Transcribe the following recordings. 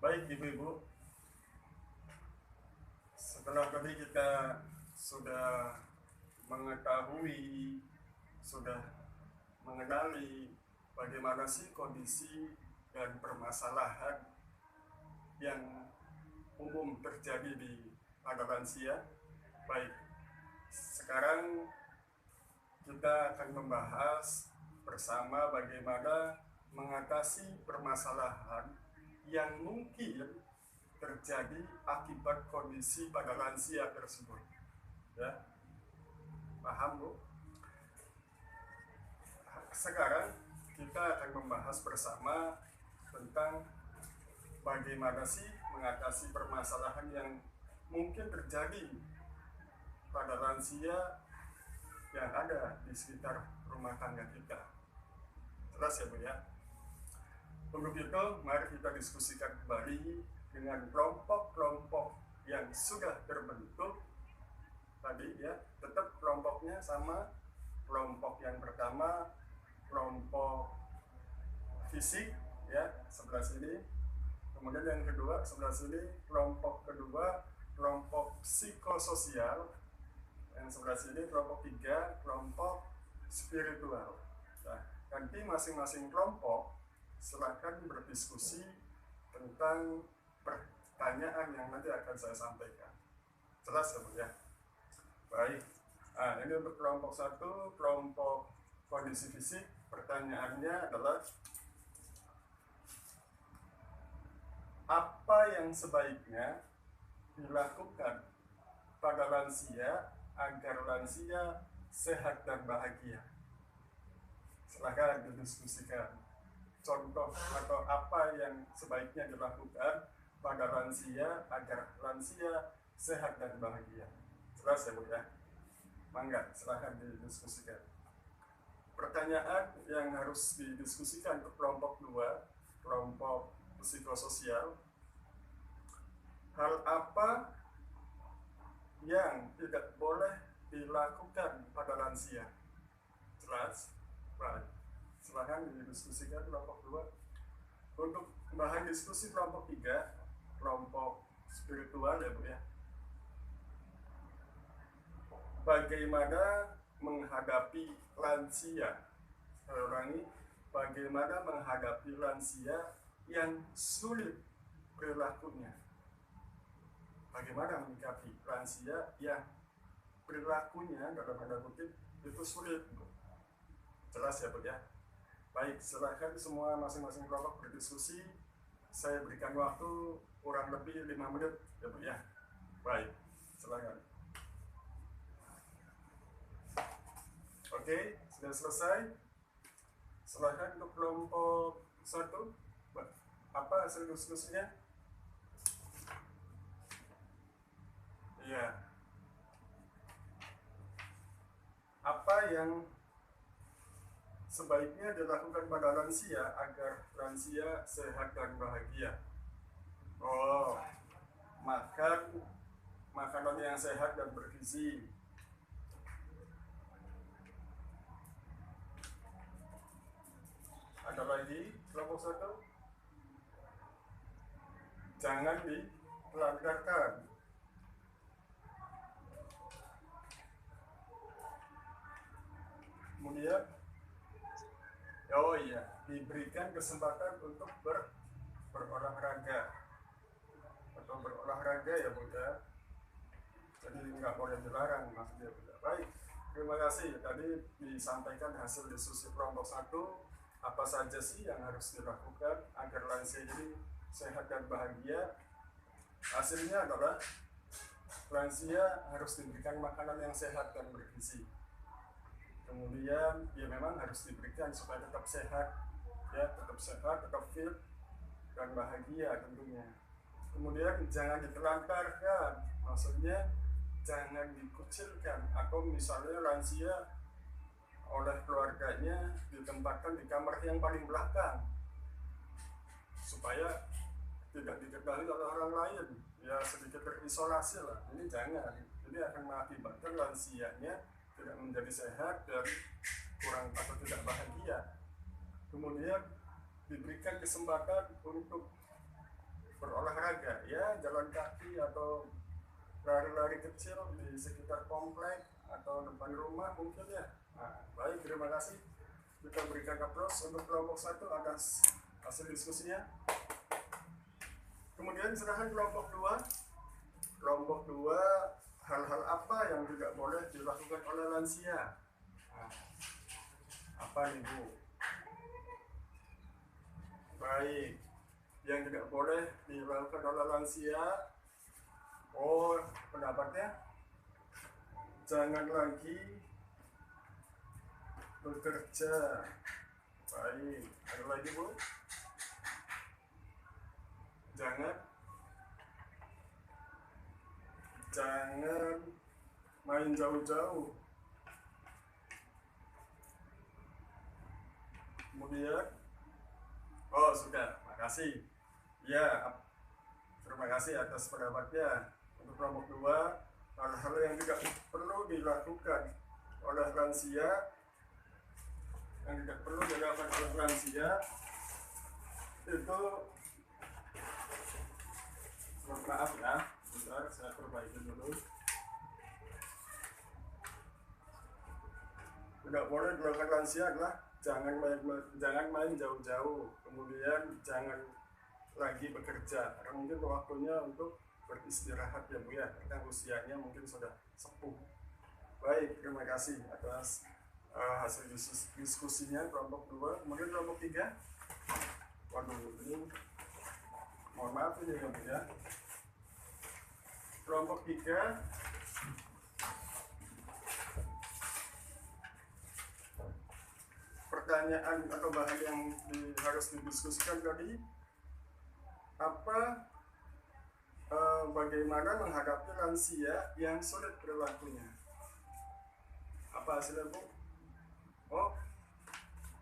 Baik Ibu-Ibu, setelah tadi kita sudah mengetahui, sudah mengenali bagaimana sih kondisi dan permasalahan yang umum terjadi pada lansia. Baik, sekarang kita akan membahas bersama bagaimana mengatasi permasalahan yang mungkin terjadi akibat kondisi pada lansia tersebut. Ya, paham Bu? Sekarang kita akan membahas bersama tentang bagaimana sih mengatasi permasalahan yang mungkin terjadi pada lansia yang ada di sekitar rumah tangga kita. Jelas ya Bu ya? Untuk itu, mari kita diskusikan kembali dengan kelompok-kelompok yang sudah terbentuk tadi ya. Tetap kelompoknya sama. Kelompok yang pertama, kelompok fisik ya, sebelah sini. Kemudian yang kedua sebelah sini, kelompok kedua, kelompok psikososial. Yang sebelah sini kelompok tiga, kelompok spiritual. Nah, nanti masing-masing kelompok silakan berdiskusi tentang pertanyaan yang nanti akan saya sampaikan. Jelas ya Bu ya? Baik, nah, ini untuk kelompok satu, kelompok kondisi fisik. Pertanyaannya adalah, apa yang sebaiknya dilakukan pada lansia agar lansia sehat dan bahagia? Silahkan didiskusikan contoh atau apa yang sebaiknya dilakukan pada lansia agar lansia sehat dan bahagia. Jelas ya Bu ya? Mangga, silahkan didiskusikan. Pertanyaan yang harus didiskusikan untuk kelompok 2, kelompok psikososial. Hal apa yang tidak boleh dilakukan pada lansia? Jelas? Baik. Silahkan didiskusikan kelompok 2. Untuk bahan diskusi kelompok 3, kelompok spiritual ya Bu ya. Bagaimana menghadapi lansia? Saya ulangi, bagaimana menghadapi lansia yang sulit perilakunya? Bagaimana menyikapi lansia yang perilakunya dalam tanda kutip itu sulit? Jelas ya Bu ya? Baik, silakan semua masing-masing kelompok berdiskusi. Saya berikan waktu kurang lebih 5 menit ya Bu ya. Baik, silakan. Oke, sudah selesai. Silakan untuk kelompok 1. Apa hasil diskusinya? Iya. Apa yang sebaiknya dilakukan pada lansia agar lansia sehat dan bahagia? Oh, makan makanan yang sehat dan bergizi. Ada lagi kelompok 1? Jangan ditelantarkan. Kemudian, oh iya, diberikan kesempatan untuk berolahraga atau berolahraga ya Bu ya. Jadi nggak boleh dilarang maksudnya Bu. Baik, terima kasih. Tadi disampaikan hasil diskusi kelompok 1. Apa saja sih yang harus dilakukan agar lansia ini sehat dan bahagia? Hasilnya adalah lansia harus diberikan makanan yang sehat dan bergizi. Kemudian ya memang harus diberikan supaya tetap sehat, ya tetap sehat, tetap fit dan bahagia tentunya. Kemudian jangan ditelantarkan, maksudnya jangan dikucilkan, atau misalnya lansia oleh keluarganya ditempatkan di kamar yang paling belakang supaya tidak diketahui oleh orang lain, ya sedikit terisolasi lah. Ini jangan, ini akan mengakibatkan lansianya tidak menjadi sehat dan kurang atau tidak bahagia. Kemudian diberikan kesempatan untuk berolahraga, ya jalan kaki atau lari-lari kecil di sekitar komplek atau depan rumah mungkin ya. Nah, baik, terima kasih. Kita berikan aplaus untuk kelompok 1 atas hasil diskusinya. Kemudian serahkan kelompok 2. Kelompok 2, hal-hal apa yang tidak boleh dilakukan oleh lansia? Nah, apa nih Bu? Baik, yang tidak boleh dilakukan oleh lansia, pendapatnya jangan lagi bekerja. Baik, ada lagi Bu? Jangan main jauh-jauh. Kemudian sudah, makasih ya, terima kasih atas pendapatnya. Untuk kelompok 2, hal-hal yang tidak perlu dilakukan oleh lansia, itu, maaf ya, bentar saya perbaiki dulu. Tidak boleh dilakukan lansia adalah jangan main jauh-jauh, kemudian jangan lagi bekerja, karena mungkin waktunya untuk beristirahat ya Bu ya, karena usianya mungkin sudah sepuh. Baik, terima kasih atas hasil diskusinya kelompok 2. Kemudian kelompok 3, ini mohon maaf ini ya Bu ya. Kelompok 3, pertanyaan atau bahan yang harus didiskusikan tadi, bagaimana menghadapi lansia yang sulit perilakunya. Apa hasilnya Bu?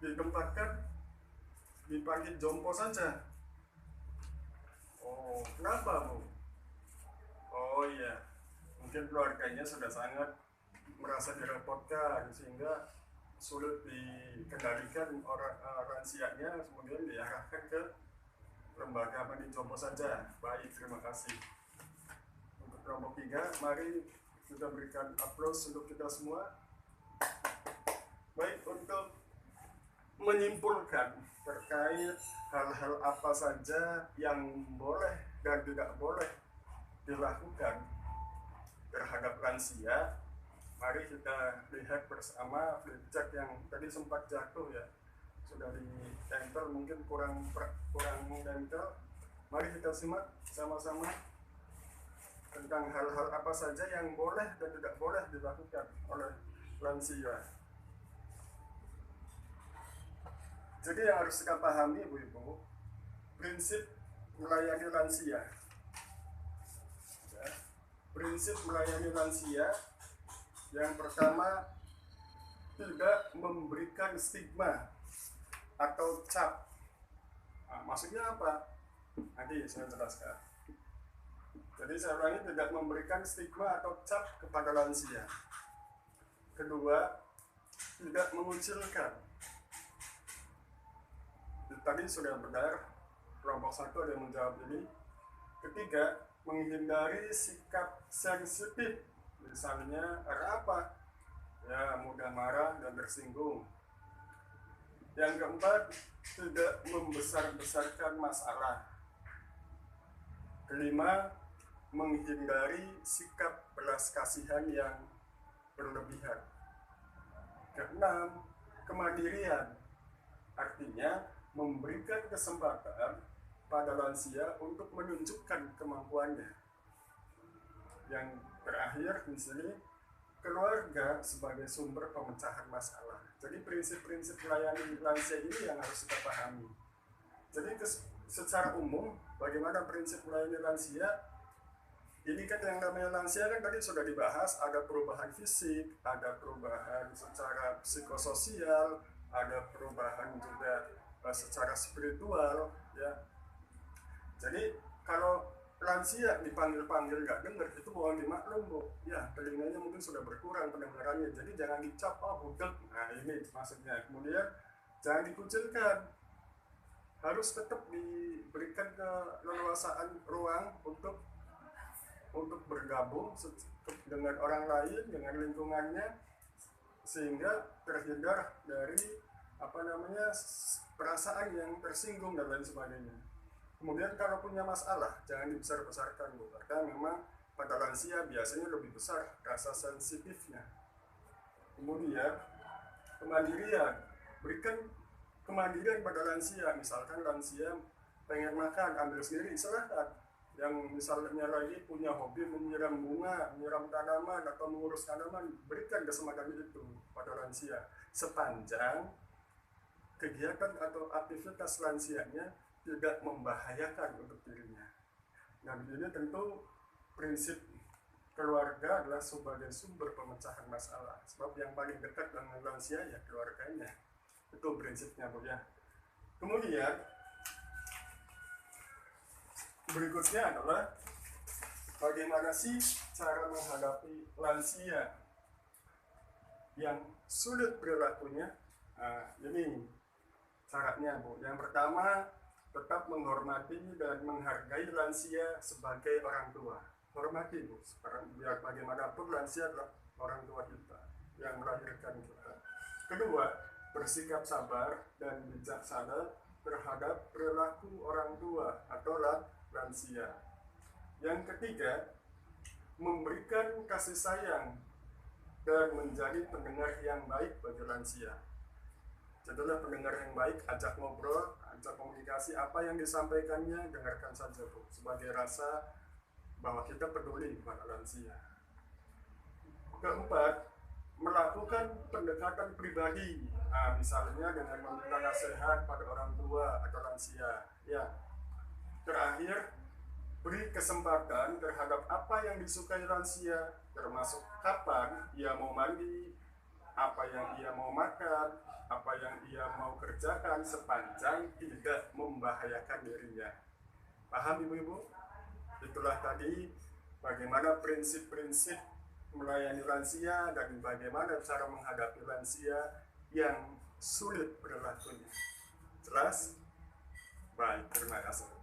Ditempatkan di panti jompo saja. Kenapa Bu? Iya, mungkin keluarganya sudah sangat merasa direpotkan sehingga sulit dikendalikan lansianya, kemudian diarahkan ke lembaga panti jompo saja. Baik, terima kasih. Untuk kelompok 3, mari kita berikan aplaus untuk kita semua. Baik, untuk menyimpulkan terkait hal-hal apa saja yang boleh dan tidak boleh dilakukan terhadap lansia, mari kita lihat bersama flipchart yang tadi sempat jatuh ya, sudah ditempel, mungkin kurang nempel. Mari kita simak sama-sama tentang hal-hal apa saja yang boleh dan tidak boleh dilakukan oleh lansia. Jadi yang harus kita pahami Bu-Ibu, prinsip melayani lansia. Prinsip melayani lansia yang pertama, tidak memberikan stigma atau cap. Maksudnya apa? Nanti saya jelaskan. Jadi saya ulangi, tidak memberikan stigma atau cap kepada lansia. Kedua, tidak mengucilkan. Tadi sudah benar, kelompok 1 ada yang menjawab ini. Ketiga, menghindari sikap sensitif, misalnya apa? Ya, mudah marah dan tersinggung. Yang keempat, tidak membesar-besarkan masalah. Kelima, menghindari sikap belas kasihan yang berlebihan. Keenam, kemandirian, artinya memberikan kesempatan pada lansia untuk menunjukkan kemampuannya. Yang terakhir di sini, keluarga sebagai sumber pemecahan masalah. Jadi prinsip-prinsip melayani lansia ini yang harus kita pahami. Jadi secara umum, bagaimana prinsip melayani lansia? Ini kan yang namanya lansia kan tadi sudah dibahas, ada perubahan fisik, ada perubahan secara psikososial, ada perubahan juga secara spiritual, ya. Jadi kalau lansia dipanggil-panggil nggak dengar, itu mohon dimaklum Bu, ya telinganya mungkin sudah berkurang pendengarannya, jadi jangan dicap, budek, nah ini maksudnya. Kemudian jangan dikucilkan, harus tetap diberikan keleluasaan ruang untuk bergabung dengan orang lain, dengan lingkungannya, sehingga terhindar dari perasaan yang tersinggung dan lain sebagainya. Kemudian kalau punya masalah jangan dibesar-besarkan, Bu, karena memang pada lansia biasanya lebih besar rasa sensitifnya. Kemudian kemandirian, berikan kemandirian pada lansia. Misalkan lansia pengen makan, ambil sendiri, silahkan. Yang misalnya lagi punya hobi menyiram bunga, menyiram tanaman, atau mengurus tanaman, berikan kesempatan itu pada lansia, sepanjang kegiatan atau aktivitas lansianya tidak membahayakan untuk dirinya. Nah, ini tentu prinsip keluarga adalah sebagai sumber pemecahan masalah, sebab yang paling dekat dengan lansia ya keluarganya. Itu prinsipnya, Bu, ya. Kemudian berikutnya adalah bagaimana sih cara menghadapi lansia yang sulit perilakunya. Nah, ini syaratnya, Bu. Yang pertama, tetap menghormati dan menghargai lansia sebagai orang tua. Hormati, Bu. Biar bagaimanapun lansia adalah orang tua kita yang melahirkan kita. Kedua, bersikap sabar dan bijaksana terhadap perilaku orang tua atau lansia. Yang ketiga, memberikan kasih sayang dan menjadi pendengar yang baik bagi lansia. Jadilah pendengar yang baik, ajak ngobrol, ajak komunikasi, apa yang disampaikannya dengarkan saja, Bu, sebagai rasa bahwa kita peduli kepada lansia. Keempat, melakukan pendekatan pribadi, misalnya dengan meminta nasihat pada orang tua atau lansia. Ya. Terakhir, beri kesempatan terhadap apa yang disukai lansia, termasuk kapan ia mau mandi, apa yang ia mau makan, apa yang ia mau kerjakan, sepanjang tidak membahayakan dirinya. Paham, Ibu-ibu? Itulah tadi bagaimana prinsip-prinsip melayani lansia dan bagaimana cara menghadapi lansia yang sulit perilakunya. Jelas? Baik, terima kasih.